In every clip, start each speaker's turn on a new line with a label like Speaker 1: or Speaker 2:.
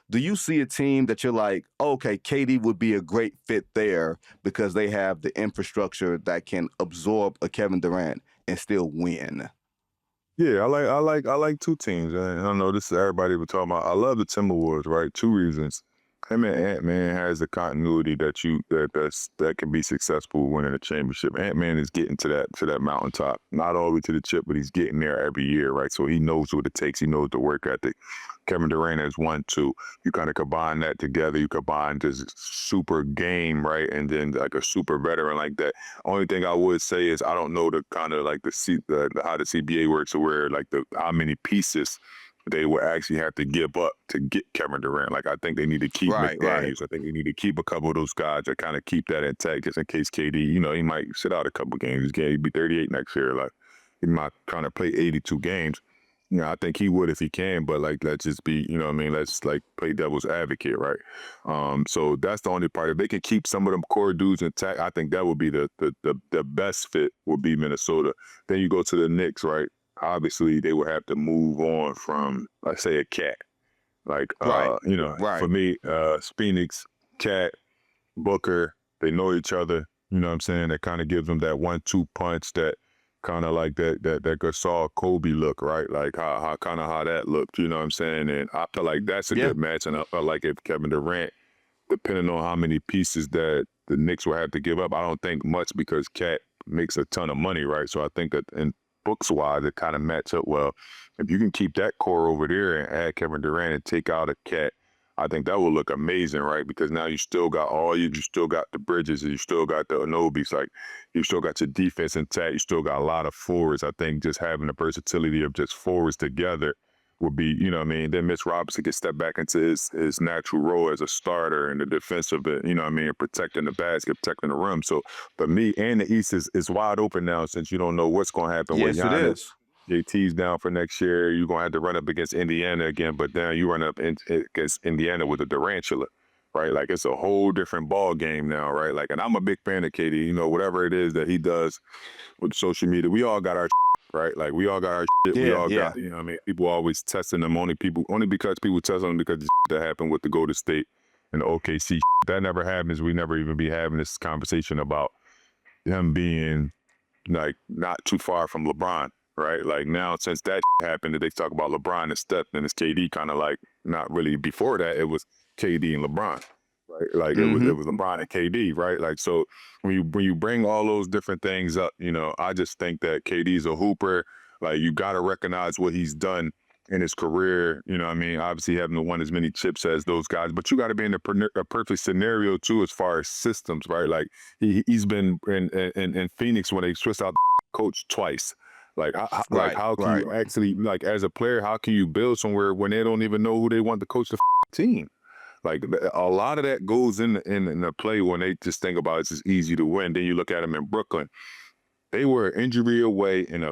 Speaker 1: Do you see a team that you're like, okay, KD would be a great fit there because they have the infrastructure that can absorb a Kevin Durant and still win?
Speaker 2: Yeah, I like two teams. And I know this is everybody we're talking about. I love the Timberwolves, right? Two reasons. Him and Ant-Man has the continuity that can be successful winning a championship. Ant-Man is getting to that mountaintop, not all the way to the chip, but he's getting there every year, right? So he knows what it takes. He knows the work ethic. Kevin Durant has 1-2. You kind of combine that together. You combine this super game, right, and then like a super veteran like that. Only thing I would say is I don't know the kind of like how the CBA works, or where like how many pieces they will actually have to give up to get Kevin Durant. Like, I think they need to keep
Speaker 1: Right,
Speaker 2: McDaniels. I think they need to keep a couple of those guys that kind of keep that intact, just in case KD, he might sit out a couple games. He'd be 38 next year. Like, he might kind of play 82 games. I think he would if he can, but like, let's just be, let's like play devil's advocate, right? So that's the only part. If they can keep some of them core dudes intact, I think that would be the best fit would be Minnesota. Then you go to the Knicks, right? Obviously, they would have to move on from, let's say, a Cat. Like,
Speaker 1: right,
Speaker 2: for me, Phoenix, Cat, Booker, they know each other. You know what I'm saying? That kind of gives them that 1-2 punch, that kind of like that Gasol Kobe look, right? Like how that looked. You know what I'm saying? And I feel like that's a good match. And I felt like if Kevin Durant, depending on how many pieces that the Knicks will have to give up, I don't think much, because Cat makes a ton of money, right? So I think that in books-wise, it kind of match up well. If you can keep that core over there and add Kevin Durant and take out a Cat, I think that will look amazing, right? Because now you still got you still got the Bridges, and you still got the Anobis, like you still got your defense intact, you still got a lot of forwards. I think just having the versatility of just forwards together would be, then Mitch Robinson can step back into his natural role as a starter in the defensive, protecting the basket, protecting the rim. So for me, and the East is wide open now, since you don't know what's going to happen with
Speaker 1: Yes, it
Speaker 2: Giannis.
Speaker 1: is.
Speaker 2: JT's down for next year. You're going to have to run up against Indiana again, but then you run up against Indiana with a Durantula, right? Like, it's a whole different ball game now, right? Like, and I'm a big fan of KD, whatever it is that he does with social media. We all got our right? Like, we all got our shit. We all got, people always testing them, only because people test them because the that happened with the Golden State and the OKC. That never happens. We never even be having this conversation about him being like not too far from LeBron. Right, like now since that happened, they talk about LeBron and Steph, and it's KD. Kind of like not really. Before that, it was KD and LeBron, right? Like it was LeBron and KD, right? Like, so when you bring all those different things up, I just think that KD's a hooper. Like, you got to recognize what he's done in his career. Obviously having won as many chips as those guys, but you got to be in a perfect scenario too, as far as systems, right? Like he's been in Phoenix when they switched out the coach twice. Like, how can you actually, like, as a player, how can you build somewhere when they don't even know who they want to coach the team? Like, a lot of that goes in the play when they just think about it's just easy to win. Then you look at them in Brooklyn. They were injury away and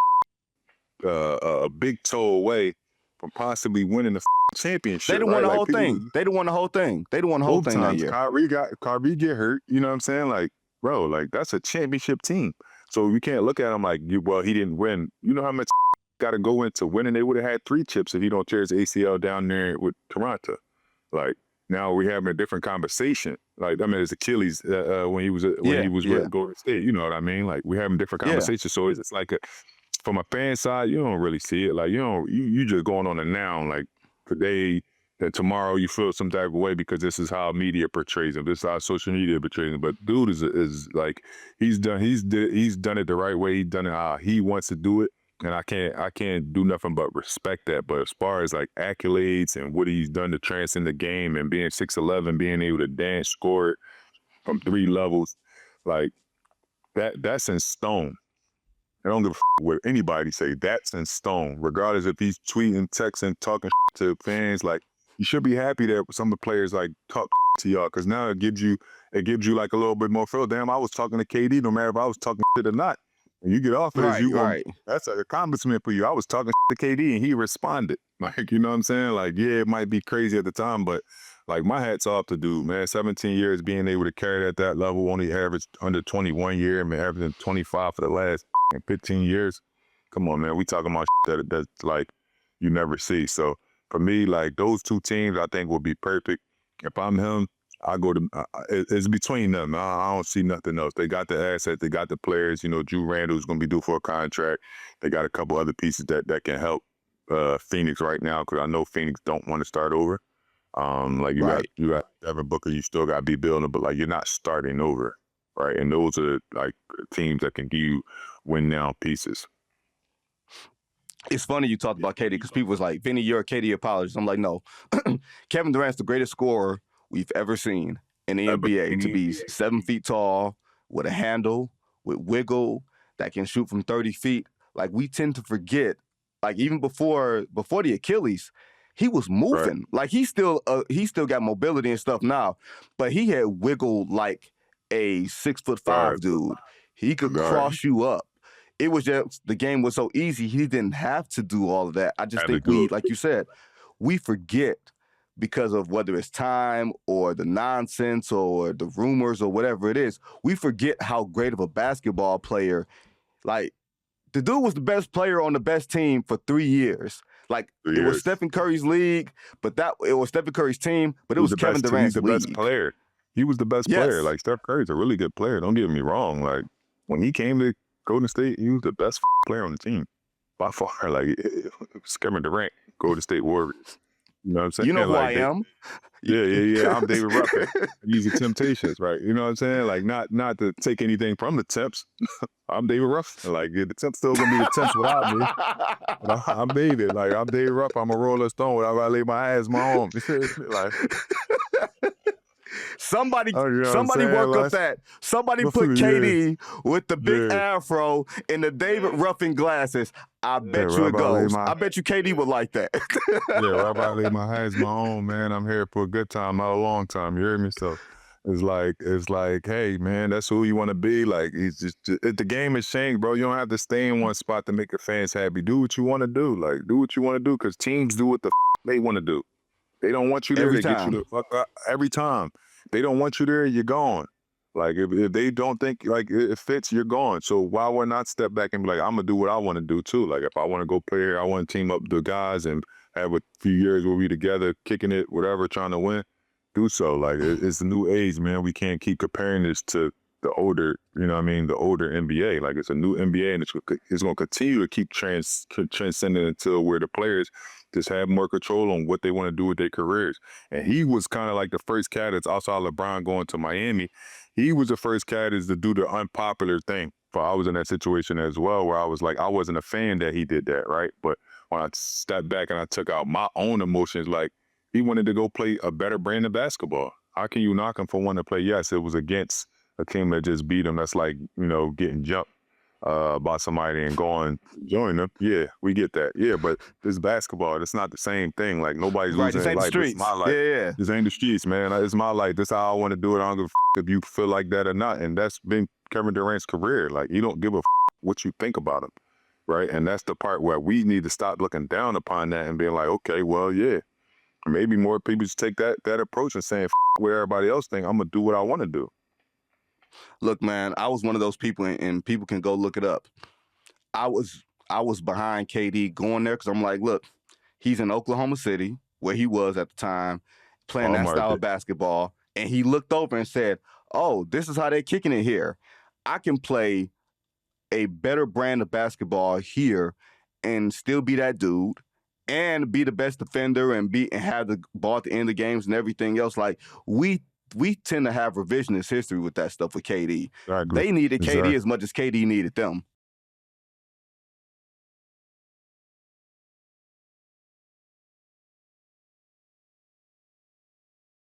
Speaker 2: a big toe away from possibly winning the championship.
Speaker 1: They done
Speaker 2: right?
Speaker 1: won the
Speaker 2: Like,
Speaker 1: whole thing. They done won the whole thing. They done won the whole thing that year.
Speaker 2: Kyrie get hurt. You know what I'm saying? Like, bro, like, that's a championship team. So you can't look at him like, he didn't win. You know how much got to go into winning? They would have had 3 chips if he don't tear his ACL down there with Toronto. Like, now we having a different conversation. Like, I mean, it's Achilles when he was with Golden State. You know what I mean? Like, we having different conversations. So it's like from a fan side, you don't really see it. Like, you just going on a noun. Like, today, then tomorrow you feel some type of way because this is how media portrays him. This is how social media portrays him. But dude is like, he's done it the right way. He's done it how he wants to do it. And I can't do nothing but respect that. But as far as like accolades and what he's done to transcend the game and being 6'11", being able to dance, score it from 3 levels, like that's in stone. I don't give a what anybody say. That's in stone. Regardless if he's tweeting, texting, talking to fans, like, you should be happy that some of the players like talk to y'all, because now it gives you like a little bit more feel. Damn, I was talking to KD, no matter if I was talking shit or not. And you get off of this, that's an accomplishment for you. I was talking to KD and he responded. Like, you know what I'm saying? Like, yeah, it might be crazy at the time, but like, my hat's off to dude, man. 17 years being able to carry it at that level, only averaged under 21 year, man, averaging 25 for the last 15 years. Come on, man. We talking about that's like you never see. So for me, like those two teams, I think would be perfect. If I'm him, I go to it's between them. I don't see nothing else. They got the assets, they got the players. You know, Drew Randall's going to be due for a contract. They got a couple other pieces that can help Phoenix right now, because I know Phoenix don't want to start over. Like you got Devin Booker, you still got to be building, but like you're not starting over, right? And those are like teams that can give you win now pieces.
Speaker 1: It's funny you talked about KD because people was like, Vinny, you're a KD apologist. I'm like, no. Kevin Durant's the greatest scorer we've ever seen in the NBA to be 7 feet tall, with a handle, with wiggle, that can shoot from 30 feet. Like, we tend to forget, like, even before the Achilles, he was moving.
Speaker 2: Right.
Speaker 1: Like, he still got mobility and stuff now, but he had wiggle like a 6'5" dude. He could cross you up. It was just, the game was so easy, he didn't have to do all of that. I just think we, like you said, we forget because of whether it's time or the nonsense or the rumors or whatever it is, we forget how great of a basketball player, like, the dude was the best player on the best team for 3 years. Like, it was Stephen Curry's league, but it was Stephen Curry's team, but it was Kevin Durant's league.
Speaker 2: He was the best player. He was the best player. Like, Steph Curry's a really good player. Don't get me wrong. Like, when he came to Golden State, he was the best player on the team by far. Like, it was Kevin Durant, Golden State Warriors. You know what I'm saying?
Speaker 1: You know who
Speaker 2: like,
Speaker 1: I am?
Speaker 2: Yeah. I'm David Ruffin. These are Temptations, right? You know what I'm saying? Like, not to take anything from the Temps. I'm David Ruffin. Like, the Temps still gonna be the Temps without me. But I'm David. Like, I'm David Ruffin. I'm a Rolling Stone. Whenever I lay my eyes, my arm. Like.
Speaker 1: Somebody work up that. Somebody put KD with the big afro and the David Ruffin glasses. I bet you it goes. I bet you KD would like that.
Speaker 2: Right about lay my eyes, my own, man. I'm here for a good time, not a long time. You hear me? So it's like, hey, man, that's who you want to be. Like, the game has changed, bro. You don't have to stay in one spot to make your fans happy. Do what you want to do. Like, do what you want to do, because teams do what the they want to do. They don't want you there. They get you the fuck up every time. They don't want you there, you're gone. Like, if they don't think like it fits, you're gone. So why would not step back and be like, I'm gonna do what I want to do too? Like, if I want to go play here, I want to team up the guys and have a few years where we together, kicking it, whatever, trying to win, do so. Like, it's the new age, man. We can't keep comparing this to the older, you know what I mean, the older NBA. Like, it's a new NBA, and it's going to continue to keep transcending until where the players just have more control on what they want to do with their careers. And he was kind of like the first cat that's outside LeBron going to Miami. He was the first cat is to do the unpopular thing. But I was in that situation as well, where I was like, I wasn't a fan that he did that, right? But when I stepped back and I took out my own emotions, like, he wanted to go play a better brand of basketball. How can you knock him for wanting to play? Yes, it was against a team that just beat him. That's like, you know, getting jumped by somebody and going, join them. Yeah, we get that. Yeah, but this basketball, it's not the same thing. Like, nobody's losing their life. It's my life.
Speaker 1: Yeah.
Speaker 2: This ain't the streets, man. It's my life. This is how I want to do it. I don't give a if you feel like that or not. And that's been Kevin Durant's career. Like, you don't give a what you think about him, right? And that's the part where we need to stop looking down upon that and being like, okay, well, yeah. Maybe more people just take that approach and saying, what everybody else think. I'm going to do what I want to do.
Speaker 1: Look, man, I was one of those people, and people can go look it up. I was behind KD going there because I'm like, look, he's in Oklahoma City, where he was at the time, playing that style of basketball, and he looked over and said, oh, this is how they're kicking it here. I can play a better brand of basketball here and still be that dude and be the best defender and have the ball at the end of games and everything else. Like, we tend to have revisionist history with that stuff with KD. They needed KD as much as KD needed them.